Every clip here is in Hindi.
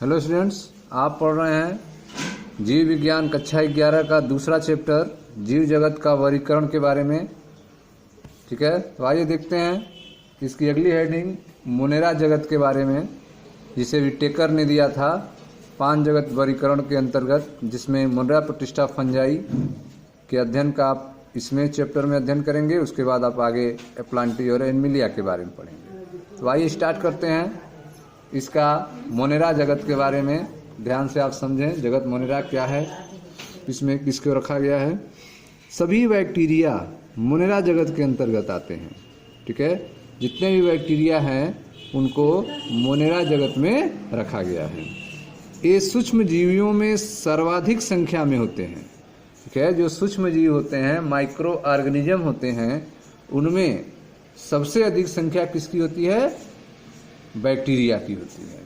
हेलो स्टूडेंट्स, आप पढ़ रहे हैं जीव विज्ञान कक्षा 11 का दूसरा चैप्टर जीव जगत का वर्गीकरण के बारे में। ठीक है, तो आइए देखते हैं इसकी अगली हेडिंग मोनेरा जगत के बारे में, जिसे विटेकर ने दिया था 5 जगत वर्गीकरण के अंतर्गत, जिसमें मोनेरा प्रतिष्ठा फंजाई के अध्ययन का आप इसमें चैप्टर में अध्ययन करेंगे। उसके बाद आप आगे प्लांटी और एनिमिलिया के बारे में पढ़ेंगे। तो आइए स्टार्ट करते हैं इसका मोनेरा जगत के बारे में। ध्यान से आप समझें जगत मोनेरा क्या है, इसमें किसको रखा गया है। सभी बैक्टीरिया मोनेरा जगत के अंतर्गत आते हैं। ठीक है, जितने भी बैक्टीरिया हैं उनको मोनेरा जगत में रखा गया है। ये सूक्ष्म जीवियों में सर्वाधिक संख्या में होते हैं। ठीक है, जो सूक्ष्म जीव होते हैं, माइक्रो ऑर्गेनिज्म होते हैं, उनमें सबसे अधिक संख्या किसकी होती है? बैक्टीरिया की होती है।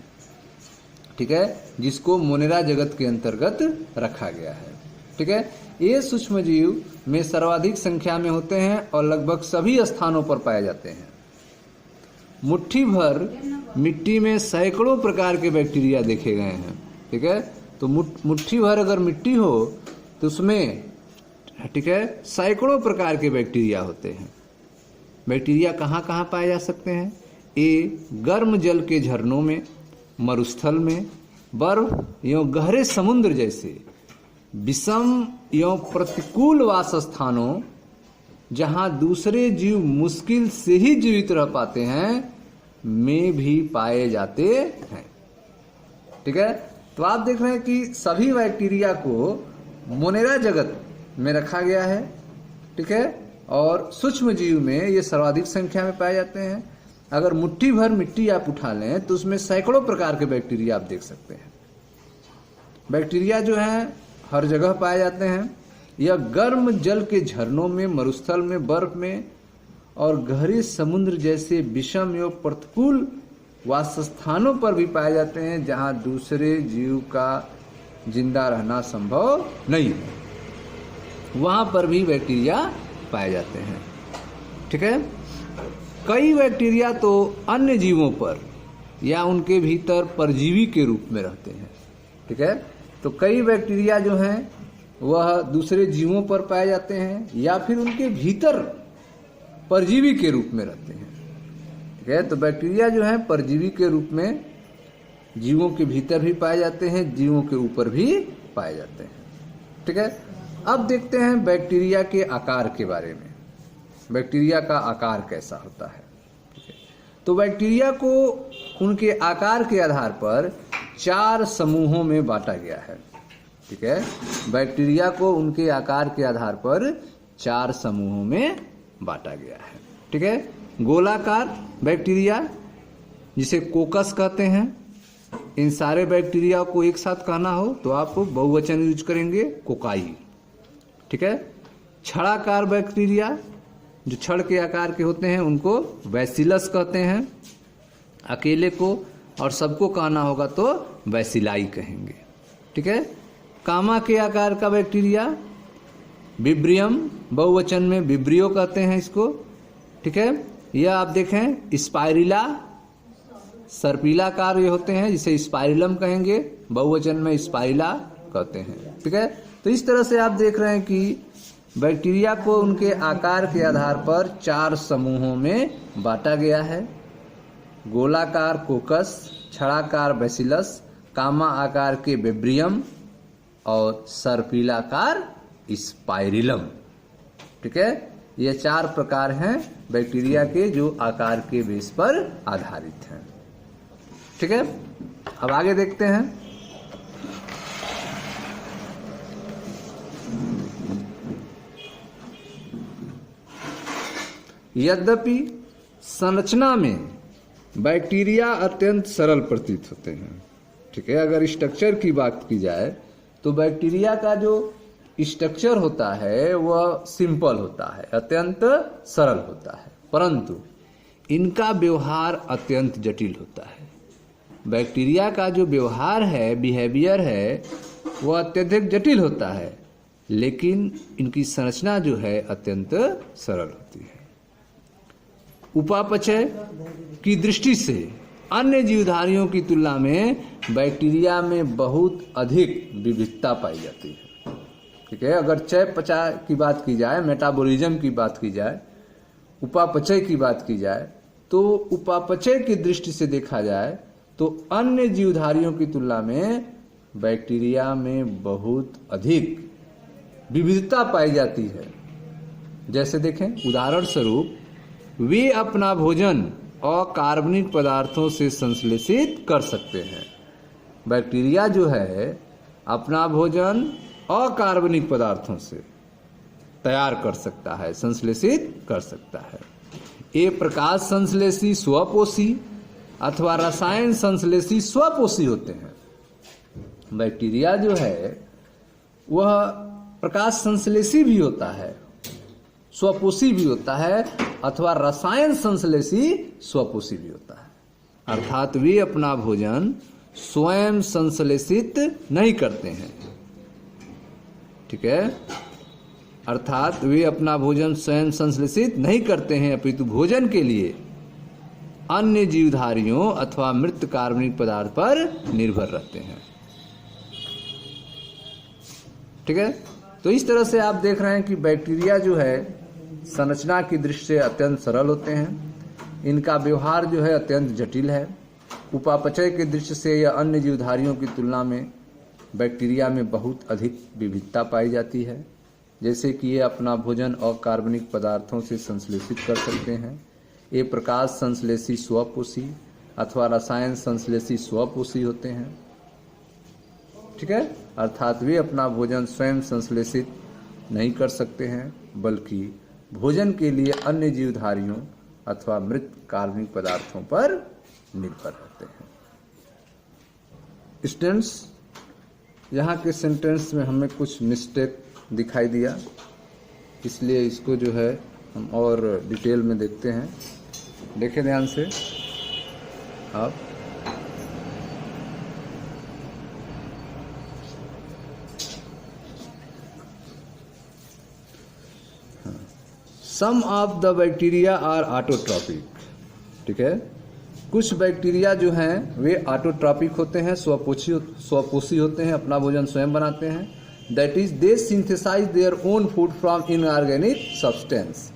ठीक है, जिसको मोनेरा जगत के अंतर्गत रखा गया है। ठीक है, ये सूक्ष्म जीव में सर्वाधिक संख्या में होते हैं और लगभग सभी स्थानों पर पाए जाते हैं। मुट्ठी भर मिट्टी में सैकड़ों प्रकार के बैक्टीरिया देखे गए हैं। ठीक है, तो मुट्ठी भर अगर मिट्टी हो तो उसमें, ठीक है, सैकड़ों प्रकार के बैक्टीरिया होते हैं। बैक्टीरिया कहाँ कहाँ पाए जा सकते हैं? ये गर्म जल के झरनों में, मरुस्थल में, बर्फ एवं गहरे समुद्र जैसे विषम एवं प्रतिकूल वास स्थानों, जहाँ दूसरे जीव मुश्किल से ही जीवित रह पाते हैं, में भी पाए जाते हैं। ठीक है, तो आप देख रहे हैं कि सभी बैक्टीरिया को मोनेरा जगत में रखा गया है। ठीक है, और सूक्ष्म जीव में ये सर्वाधिक संख्या में पाए जाते हैं। अगर मुट्ठी भर मिट्टी आप उठा लें तो उसमें सैकड़ों प्रकार के बैक्टीरिया आप देख सकते हैं। बैक्टीरिया जो हैं हर जगह पाए जाते हैं। यह गर्म जल के झरनों में, मरुस्थल में, बर्फ में और गहरे समुद्र जैसे विषम एवं प्रतिकूल वासस्थानों पर भी पाए जाते हैं, जहां दूसरे जीव का जिंदा रहना संभव नहीं है, वहां पर भी बैक्टीरिया पाए जाते हैं। ठीक है, कई बैक्टीरिया तो अन्य जीवों पर या उनके भीतर परजीवी के रूप में रहते हैं। ठीक है, तो कई बैक्टीरिया जो हैं वह दूसरे जीवों पर पाए जाते हैं या फिर उनके भीतर परजीवी के रूप में रहते हैं। ठीक है, तो बैक्टीरिया जो है परजीवी के रूप में जीवों के भीतर भी पाए जाते हैं, जीवों के ऊपर भी पाए जाते हैं। ठीक है, अब देखते हैं बैक्टीरिया के आकार के बारे में। बैक्टीरिया का आकार कैसा होता है? ठीक है, तो बैक्टीरिया को उनके आकार के आधार पर 4 समूहों में बांटा गया है। ठीक है, बैक्टीरिया को उनके आकार के आधार पर 4 समूहों में बांटा गया है। ठीक है, गोलाकार बैक्टीरिया जिसे कोकस कहते हैं। इन सारे बैक्टीरिया को एक साथ कहना हो तो आप बहुवचन यूज करेंगे, कोकाई। ठीक है, छड़ाकार बैक्टीरिया जो छड़ के आकार के होते हैं उनको बैसिलस कहते हैं अकेले को, और सबको कहना होगा तो बैसिलाई कहेंगे। ठीक है, कामा के आकार का बैक्टीरिया विब्रियम, बहुवचन में विब्रियो कहते हैं इसको। ठीक है, यह आप देखें स्पाइरिला सर्पिलाकार ये होते हैं, जिसे स्पाइरिलम कहेंगे, बहुवचन में स्पाइरिला कहते हैं। ठीक है, तो इस तरह से आप देख रहे हैं कि बैक्टीरिया को उनके आकार के आधार पर 4 समूहों में बांटा गया है। गोलाकार कोकस, छड़ाकार बैसिलस, कामा आकार के विब्रियम और सर्पिलाकार स्पाइरिलम। ठीक है, ये 4 प्रकार हैं बैक्टीरिया के जो आकार के बेस पर आधारित हैं। ठीक है, अब आगे देखते हैं। यद्यपि संरचना में बैक्टीरिया अत्यंत सरल प्रतीत होते हैं। ठीक है, अगर स्ट्रक्चर की बात की जाए तो बैक्टीरिया का जो स्ट्रक्चर होता है वह सिंपल होता है, अत्यंत सरल होता है, परंतु इनका व्यवहार अत्यंत जटिल होता है। बैक्टीरिया का जो व्यवहार है, बिहेवियर है, वह अत्यधिक जटिल होता है, लेकिन इनकी संरचना जो है अत्यंत सरल होती है। उपापचय की दृष्टि से अन्य जीवधारियों की तुलना में बैक्टीरिया में बहुत अधिक विविधता पाई जाती है। ठीक है, अगर चयापचय की बात की जाए, मेटाबॉलिज्म की बात की जाए, उपापचय की बात की जाए, तो उपापचय की दृष्टि से देखा जाए तो अन्य जीवधारियों की तुलना में बैक्टीरिया में बहुत अधिक विविधता पाई जाती है। जैसे देखें, उदाहरण स्वरूप वे अपना भोजन अकार्बनिक पदार्थों से संश्लेषित कर सकते हैं। बैक्टीरिया जो है अपना भोजन अकार्बनिक पदार्थों से तैयार कर सकता है, संश्लेषित कर सकता है। ये प्रकाश संश्लेषी स्वपोषी अथवा रसायन संश्लेषी स्वपोषी होते हैं। बैक्टीरिया जो है वह प्रकाश संश्लेषी भी होता है, स्वपोषी भी होता है, अथवा रसायन संश्लेषी स्वपोषी भी होता है। अर्थात वे अपना भोजन स्वयं संश्लेषित नहीं करते हैं। ठीक है, अर्थात वे अपना भोजन स्वयं संश्लेषित नहीं करते हैं, अपितु भोजन के लिए अन्य जीवधारियों अथवा मृत कार्बनिक पदार्थ पर निर्भर रहते हैं। ठीक है, तो इस तरह से आप देख रहे हैं कि बैक्टीरिया जो है संरचना की दृष्टि से अत्यंत सरल होते हैं, इनका व्यवहार जो है अत्यंत जटिल है। उपापचय की दृष्टि से या अन्य जीवधारियों की तुलना में बैक्टीरिया में बहुत अधिक विविधता पाई जाती है। जैसे कि ये अपना भोजन अकार्बनिक पदार्थों से संश्लेषित कर सकते हैं। ये प्रकाश संश्लेषी स्वपोषी अथवा रसायन संश्लेषी स्वपोषी होते हैं। ठीक है, अर्थात वे अपना भोजन स्वयं संश्लेषित नहीं कर सकते हैं, बल्कि भोजन के लिए अन्य जीवधारियों अथवा मृत कार्बनिक पदार्थों पर निर्भर रहते हैं। स्टूडेंट्स, यहाँ के सेंटेंस में हमें कुछ मिस्टेक दिखाई दिया, इसलिए इसको जो है हम और डिटेल में देखते हैं। देखें ध्यान से आप। Some of the bacteria are autotrophic. ठीक है, कुछ बैक्टीरिया जो हैं वे ऑटोट्रॉपिक होते हैं, स्वपोषी होते हैं, अपना भोजन स्वयं बनाते हैं। That is they synthesize their own food from inorganic substance.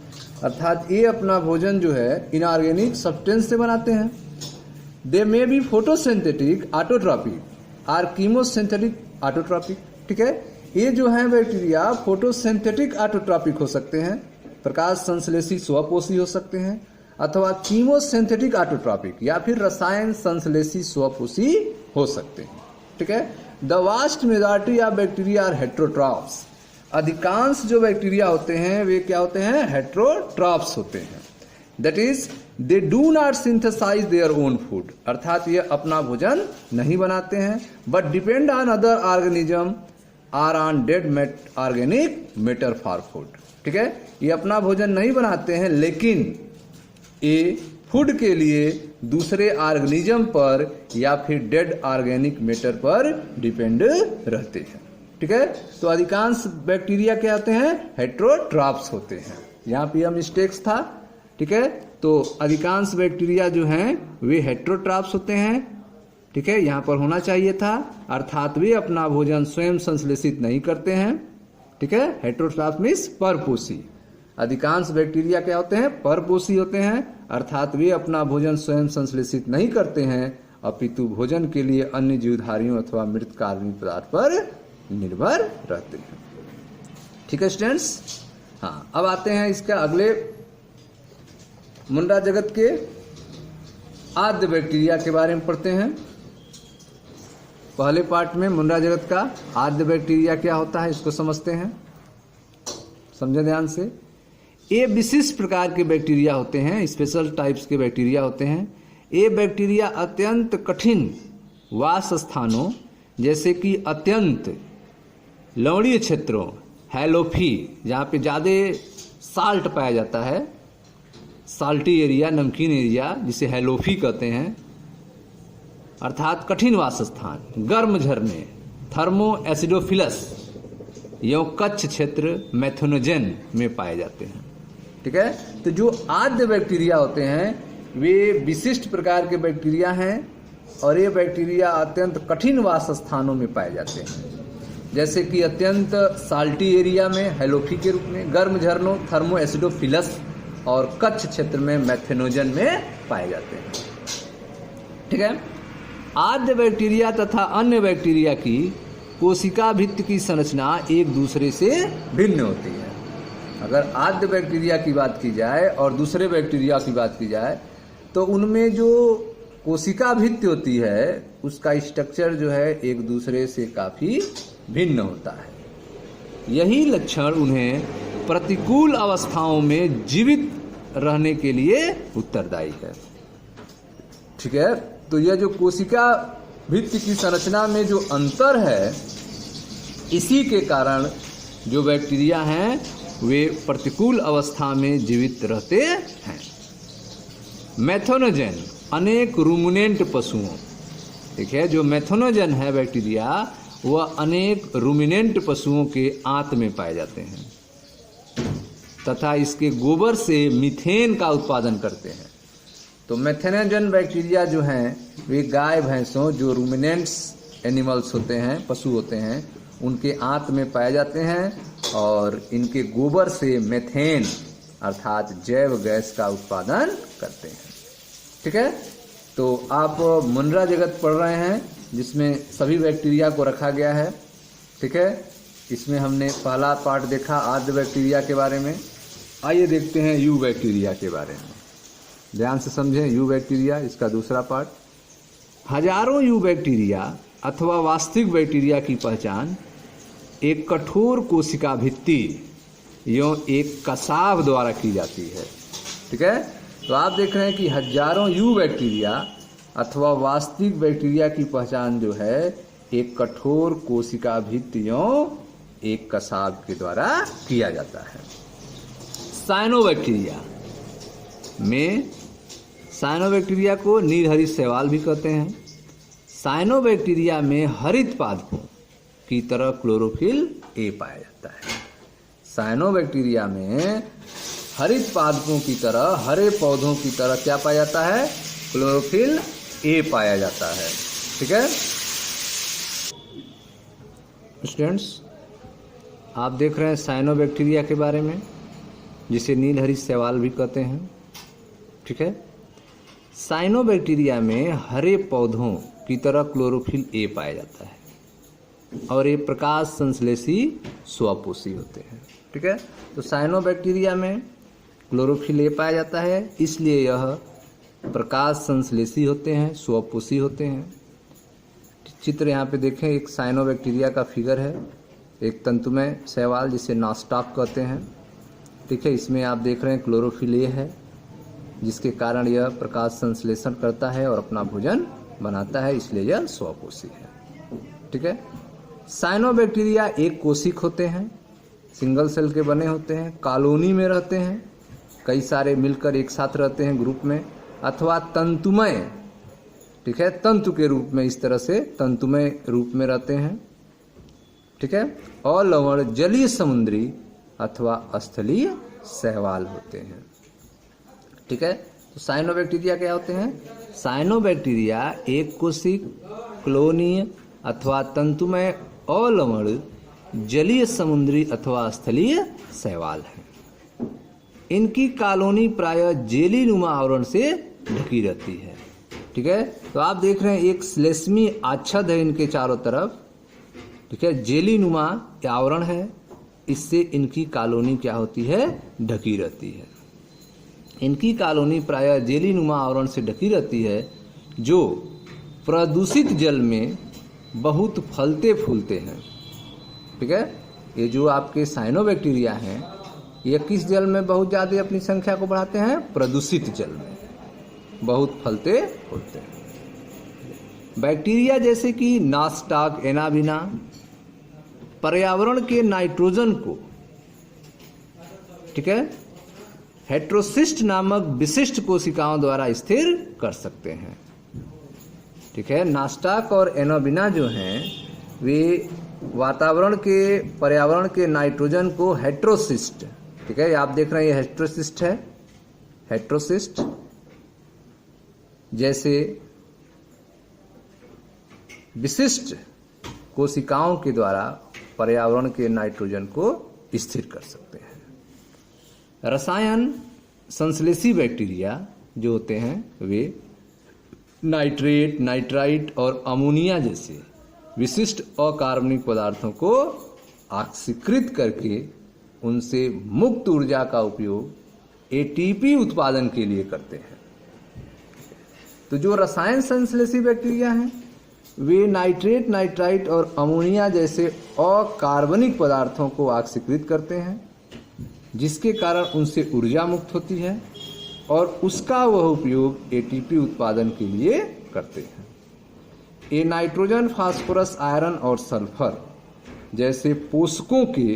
अर्थात ये अपना भोजन जो है इनऑर्गेनिक सब्सटेंस से बनाते हैं। They may be photosynthetic autotrophic or chemosynthetic autotrophic. ठीक है, ये जो है बैक्टीरिया फोटोसिंथेटिक ऑटोट्रॉपिक हो सकते हैं, प्रकाश संश्लेषी स्वपोषी हो सकते हैं, अथवा कीमोसिंथेटिक ऑटोट्रॉपिक या फिर रसायन संश्लेषी स्वपोषी हो सकते हैं। ठीक है, the vast majority of bacteria are heterotrophs. अधिकांश जो बैक्टीरिया होते हैं वे क्या होते हैं? हेट्रोट्रॉप्स होते हैं। That is they do not synthesize their own food. अर्थात ये अपना भोजन नहीं बनाते हैं, but depend on other organism or on dead organic matter for food. ठीक है, ये अपना भोजन नहीं बनाते हैं, लेकिन ये फूड के लिए दूसरे ऑर्गेनिज्म पर या फिर डेड ऑर्गेनिक मैटर पर डिपेंड रहते हैं। ठीक है, तो अधिकांश बैक्टीरिया क्या होते हैं? हेट्रोट्रॉप्स होते हैं। यहाँ पे यह मिस्टेक्स था। ठीक है, तो अधिकांश बैक्टीरिया जो हैं वे हेट्रोट्रॉप्स होते हैं। ठीक है, यहाँ पर होना चाहिए था, अर्थात वे अपना भोजन स्वयं संश्लेषित नहीं करते हैं। ठीक है, हेट्रोट्रॉप्स मीन्स परपोषी। अधिकांश बैक्टीरिया क्या होते हैं? परपोषी होते हैं, अर्थात वे अपना भोजन स्वयं संश्लेषित नहीं करते हैं, अपितु भोजन के लिए अन्य जीवधारियों अथवा मृत कार्बनिक पदार्थ पर निर्भर रहते हैं। ठीक है स्टूडेंट्स, हाँ, अब आते हैं इसका अगले मुंडा जगत के आद्य बैक्टीरिया के बारे में पढ़ते हैं। पहले पार्ट में मुंडा जगत का आद्य बैक्टीरिया क्या होता है इसको समझते हैं, समझे ध्यान से। ये विशिष्ट प्रकार के बैक्टीरिया होते हैं, स्पेशल टाइप्स के बैक्टीरिया होते हैं। ये बैक्टीरिया अत्यंत कठिन वास स्थानों जैसे कि अत्यंत लवणीय क्षेत्रों, हैलोफी, जहाँ पे ज़्यादा साल्ट पाया जाता है, साल्टी एरिया, नमकीन एरिया, जिसे हैलोफी कहते हैं, अर्थात कठिन वास स्थान, गर्म झरने, थर्मो एसिडोफिलस एवं कच्छ क्षेत्र मैथोनोजेन में पाए जाते हैं। ठीक है, तो जो आद्य बैक्टीरिया होते हैं वे विशिष्ट प्रकार के बैक्टीरिया हैं और ये बैक्टीरिया अत्यंत कठिन वास स्थानों में पाए जाते हैं, जैसे कि अत्यंत साल्टी एरिया में हैलोफी के रूप में, गर्म झरनों थर्मो एसिडोफिलस और कच्छ क्षेत्र में मैथेनोजन में पाए जाते हैं। ठीक है। आद्य बैक्टीरिया तथा अन्य बैक्टीरिया की कोशिका भित्ति की संरचना एक दूसरे से भिन्न होती है। अगर आद्य बैक्टीरिया की बात की जाए और दूसरे बैक्टीरिया की बात की जाए तो उनमें जो कोशिका भित्ति होती है उसका स्ट्रक्चर जो है एक दूसरे से काफ़ी भिन्न होता है। यही लक्षण उन्हें प्रतिकूल अवस्थाओं में जीवित रहने के लिए उत्तरदायी है। ठीक है। तो यह जो कोशिका भित्ति की संरचना में जो अंतर है, इसी के कारण जो बैक्टीरिया हैं वे प्रतिकूल अवस्था में जीवित रहते हैं। मैथेनोजन अनेक रूमिनेंट पशुओं, ठीक है, जो मैथेनोजन है बैक्टीरिया वह अनेक रूमिनेंट पशुओं के आंत में पाए जाते हैं तथा इसके गोबर से मीथेन का उत्पादन करते हैं। तो मैथेनोजन बैक्टीरिया जो हैं वे गाय भैंसों, जो रूमिनेंट्स एनिमल्स होते हैं, पशु होते हैं, उनके आंत में पाए जाते हैं और इनके गोबर से मेथेन अर्थात जैव गैस का उत्पादन करते हैं। ठीक है। तो आप मुनरा जगत पढ़ रहे हैं जिसमें सभी बैक्टीरिया को रखा गया है। ठीक है। इसमें हमने पहला पार्ट देखा आद्य बैक्टीरिया के बारे में। आइए देखते हैं यू बैक्टीरिया के बारे में। ध्यान से समझें यू बैक्टीरिया, इसका दूसरा पार्ट। हजारों यू बैक्टीरिया अथवा वास्तविक बैक्टीरिया की पहचान एक कठोर कोशिका भित्ति एवं एक कसाव द्वारा की जाती है। ठीक है। तो आप देख रहे हैं कि हजारों यू बैक्टीरिया अथवा वास्तविक बैक्टीरिया की पहचान जो है एक कठोर कोशिका भित्ति एवं एक कसाव के द्वारा किया जाता है। साइनोबैक्टीरिया में, साइनोबैक्टीरिया को नीलहरित शैवाल भी कहते हैं। साइनोबैक्टीरिया में हरित पादपों की तरह क्लोरोफिल ए पाया जाता है। साइनोबैक्टीरिया में हरित पादपों की तरह, हरे पौधों की तरह क्या पाया जाता है? क्लोरोफिल ए पाया जाता है। ठीक है स्टूडेंट्स, आप देख रहे हैं साइनोबैक्टीरिया के बारे में, जिसे नीलहरित शैवाल भी कहते हैं। ठीक है। साइनोबैक्टीरिया में हरे पौधों की तरह क्लोरोफिल ए पाया जाता है और ये प्रकाश संश्लेषी स्वपोषी होते हैं। ठीक है। तो साइनोबैक्टीरिया में क्लोरोफिल ए पाया जाता है, इसलिए यह प्रकाश संश्लेषी होते हैं, स्वपोषी होते हैं। चित्र यहाँ पे देखें, एक साइनोबैक्टीरिया का फिगर है, एक तंतुमय शैवाल जिसे नास्टाक कहते हैं। ठीक है। इसमें आप देख रहे हैं क्लोरोफिल ए है, जिसके कारण यह प्रकाश संश्लेषण करता है और अपना भोजन बनाता है, इसलिए यह स्वपोषी है। ठीक है। साइनोबैक्टीरिया एक कोशिक होते हैं, सिंगल सेल के बने होते हैं, कॉलोनी में रहते हैं, कई सारे मिलकर एक साथ रहते हैं ग्रुप में, अथवा तंतुमय, ठीक है, तंतु के रूप में, इस तरह से तंतुमय रूप में रहते हैं। ठीक है। और लवण जलीय समुद्री अथवा स्थलीय शैवाल होते हैं। ठीक है। तो साइनोबैक्टीरिया क्या होते हैं? साइनोबैक्टीरिया एक कोशिक, कॉलोनीय अथवा तंतुमय और लवण जलीय समुद्री अथवा स्थलीय शैवाल हैं। इनकी कॉलोनी प्रायः जेली नुमा आवरण से ढकी रहती है। ठीक है। तो आप देख रहे हैं एक श्लेष्मी आच्छद है इनके चारों तरफ। ठीक है। जेली नुमा आवरण है, इससे इनकी कॉलोनी क्या होती है? ढकी रहती है। इनकी कॉलोनी प्रायः जेली नुमा आवरण से ढकी रहती है, जो प्रदूषित जल में बहुत फलते फूलते हैं। ठीक है। ये जो आपके साइनोबैक्टीरिया हैं, ये किस जल में बहुत ज़्यादा अपनी संख्या को बढ़ाते हैं? प्रदूषित जल में बहुत फलते फूलते हैं। बैक्टीरिया जैसे कि नास्टाक, एनाबिना पर्यावरण के नाइट्रोजन को, ठीक है, हेट्रोसिस्ट नामक विशिष्ट कोशिकाओं द्वारा स्थिर कर सकते हैं। ठीक है। नास्टाक और एनाबिना जो हैं वे वातावरण के, पर्यावरण के नाइट्रोजन को हेट्रोसिस्ट, ठीक है, आप देख रहे हैं ये हेट्रोसिस्ट है, हेट्रोसिस्ट, जैसे विशिष्ट कोशिकाओं के द्वारा पर्यावरण के नाइट्रोजन को स्थिर कर सकते हैं। रसायन संश्लेषी बैक्टीरिया जो होते हैं वे नाइट्रेट, नाइट्राइट और अमोनिया जैसे विशिष्ट अकार्बनिक पदार्थों को ऑक्सीकृत करके उनसे मुक्त ऊर्जा का उपयोग एटीपी उत्पादन के लिए करते हैं। तो जो रसायन संश्लेषी बैक्टीरिया हैं वे नाइट्रेट, नाइट्राइट और अमोनिया जैसे अकार्बनिक पदार्थों को ऑक्सीकृत करते हैं, जिसके कारण उनसे ऊर्जा मुक्त होती है और उसका वह उपयोग एटीपी उत्पादन के लिए करते हैं। ये नाइट्रोजन, फास्फोरस, आयरन और सल्फर जैसे पोषकों के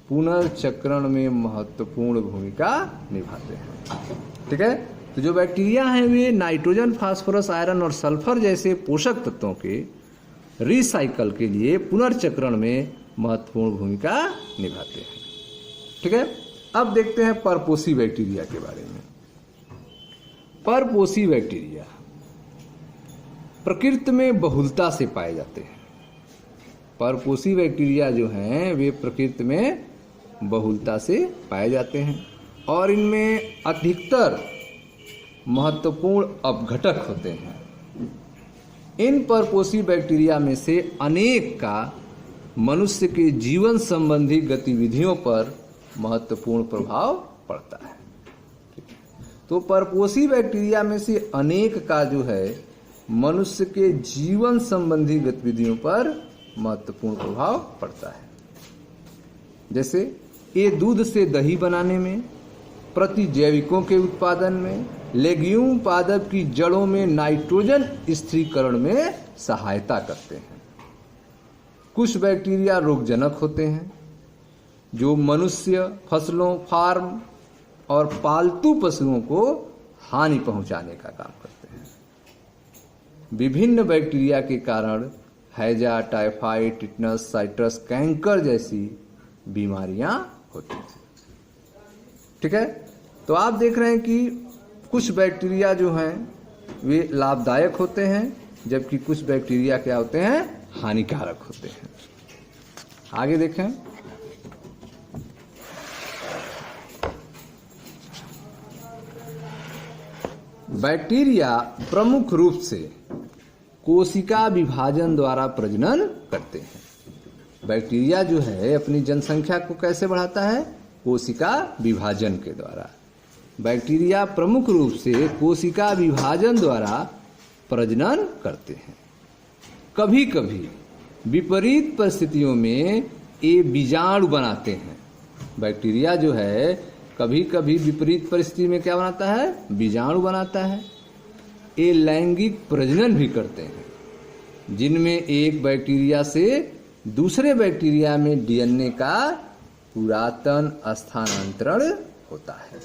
पुनर्चक्रण में महत्वपूर्ण भूमिका निभाते हैं। ठीक है, तो जो बैक्टीरिया हैं वे नाइट्रोजन, फास्फोरस, आयरन और सल्फर जैसे पोषक तत्वों के रिसाइकल के लिए पुनर्चक्रण में महत्वपूर्ण भूमिका निभाते हैं। ठीक है, अब देखते हैं परपोषी बैक्टीरिया के बारे में। परपोषी बैक्टीरिया प्रकृति में बहुलता से पाए जाते हैं। परपोषी बैक्टीरिया जो हैं वे प्रकृति में बहुलता से पाए जाते हैं और इनमें अधिकतर महत्वपूर्ण अपघटक होते हैं। इन परपोषी बैक्टीरिया में से अनेक का मनुष्य के जीवन संबंधी गतिविधियों पर महत्वपूर्ण प्रभाव पड़ता है। तो परपोषी बैक्टीरिया में से अनेक का जो है मनुष्य के जीवन संबंधी गतिविधियों पर महत्वपूर्ण प्रभाव पड़ता है। जैसे ये दूध से दही बनाने में, प्रतिजैविकों के उत्पादन में, लेग्यूम पादप की जड़ों में नाइट्रोजन स्थिरीकरण में सहायता करते हैं। कुछ बैक्टीरिया रोगजनक होते हैं जो मनुष्य, फसलों, फार्म और पालतू पशुओं को हानि पहुंचाने का काम करते हैं। विभिन्न बैक्टीरिया के कारण हैजा, टाइफाइड, टिटनस, साइट्रस, कैंकर जैसी बीमारियां होती हैं। ठीक है, तो आप देख रहे हैं कि कुछ बैक्टीरिया जो हैं वे लाभदायक होते हैं जबकि कुछ बैक्टीरिया क्या होते हैं, हानिकारक होते हैं। आगे देखें, बैक्टीरिया प्रमुख रूप से कोशिका विभाजन द्वारा प्रजनन करते हैं। बैक्टीरिया जो है अपनी जनसंख्या को कैसे बढ़ाता है, कोशिका विभाजन के द्वारा। बैक्टीरिया प्रमुख रूप से कोशिका विभाजन द्वारा प्रजनन करते हैं। कभी कभी विपरीत परिस्थितियों में ये बीजाणु बनाते हैं। बैक्टीरिया जो है कभी कभी विपरीत परिस्थिति में क्या बनाता है, बीजाणु बनाता है। ये लैंगिक प्रजनन भी करते हैं जिनमें एक बैक्टीरिया से दूसरे बैक्टीरिया में डीएनए का पुरातन स्थानांतरण होता है।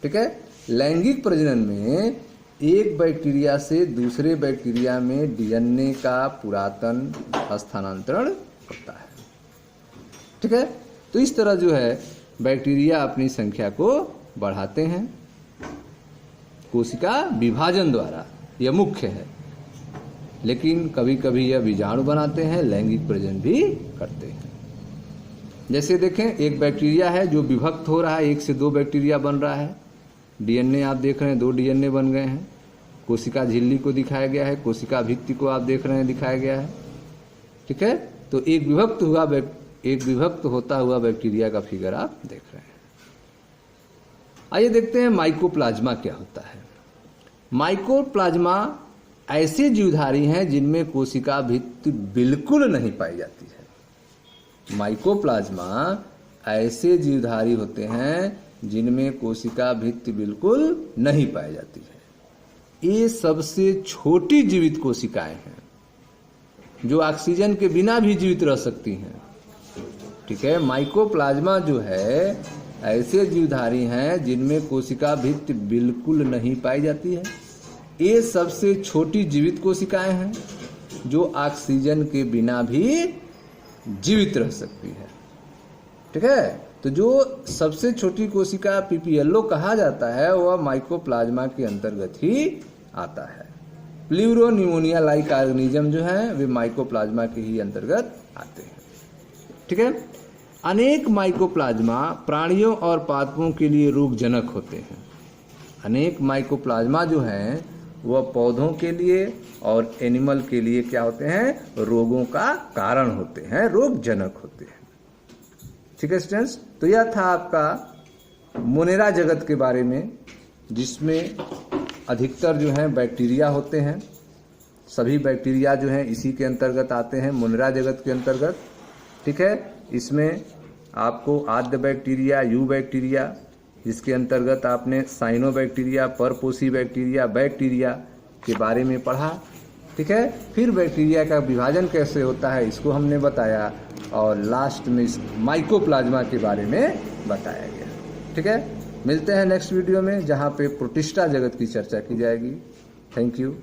ठीक है, लैंगिक प्रजनन में एक बैक्टीरिया से दूसरे बैक्टीरिया में डीएनए का पुरातन स्थानांतरण होता है। ठीक है, तो इस तरह जो है बैक्टीरिया अपनी संख्या को बढ़ाते हैं कोशिका विभाजन द्वारा, यह मुख्य है। लेकिन कभी कभी यह बीजाणु बनाते हैं, लैंगिक प्रजनन भी करते हैं। जैसे देखें, एक बैक्टीरिया है जो विभक्त हो रहा है, एक से दो बैक्टीरिया बन रहा है। डीएनए आप देख रहे हैं, दो डीएनए बन गए हैं। कोशिका झिल्ली को दिखाया गया है, कोशिका भित्ति को आप देख रहे हैं दिखाया गया है। ठीक है, तो एक विभक्त होता हुआ बैक्टीरिया का फिगर आप देख रहे हैं। आइए देखते हैं माइकोप्लाज्मा क्या होता है। माइकोप्लाज्मा ऐसे जीवधारी हैं जिनमें कोशिका भित्ति बिल्कुल नहीं पाई जाती है। माइकोप्लाज्मा ऐसे जीवधारी होते हैं जिनमें कोशिका भित्ति बिल्कुल नहीं पाई जाती है। ये सबसे छोटी जीवित कोशिकाएं हैं जो ऑक्सीजन के बिना भी जीवित रह सकती हैं। ठीक है, माइकोप्लाज्मा जो है ऐसे जीवधारी हैं जिनमें कोशिका भित्ति बिल्कुल नहीं पाई जाती है। ये सबसे छोटी जीवित कोशिकाएं हैं जो ऑक्सीजन के बिना भी जीवित रह सकती है। ठीक है, तो जो सबसे छोटी कोशिका पीपीएलओ कहा जाता है वह माइकोप्लाज्मा के अंतर्गत ही आता है। प्लूरो न्यूमोनिया लाइक ऑर्गेनिज्म जो है वे माइकोप्लाज्मा के ही अंतर्गत आते हैं। ठीक है। अनेक माइकोप्लाज्मा प्राणियों और पादपों के लिए रोगजनक होते हैं। अनेक माइकोप्लाज्मा जो हैं वह पौधों के लिए और एनिमल के लिए क्या होते हैं, रोगों का कारण होते हैं, रोगजनक होते हैं। ठीक है स्टूडेंट्स, तो यह था आपका मोनेरा जगत के बारे में, जिसमें अधिकतर जो है बैक्टीरिया होते हैं। सभी बैक्टीरिया जो हैं इसी के अंतर्गत आते हैं, मोनेरा जगत के अंतर्गत। ठीक है। इसमें आपको आद्य बैक्टीरिया, यू बैक्टीरिया, जिसके अंतर्गत आपने साइनोबैक्टीरिया, परपोसी बैक्टीरिया, बैक्टीरिया के बारे में पढ़ा। ठीक है। फिर बैक्टीरिया का विभाजन कैसे होता है इसको हमने बताया, और लास्ट में इस माइकोप्लाज्मा के बारे में बताया गया। ठीक है। मिलते हैं नेक्स्ट वीडियो में, जहाँ पे प्रोटिस्टा जगत की चर्चा की जाएगी। Thank you.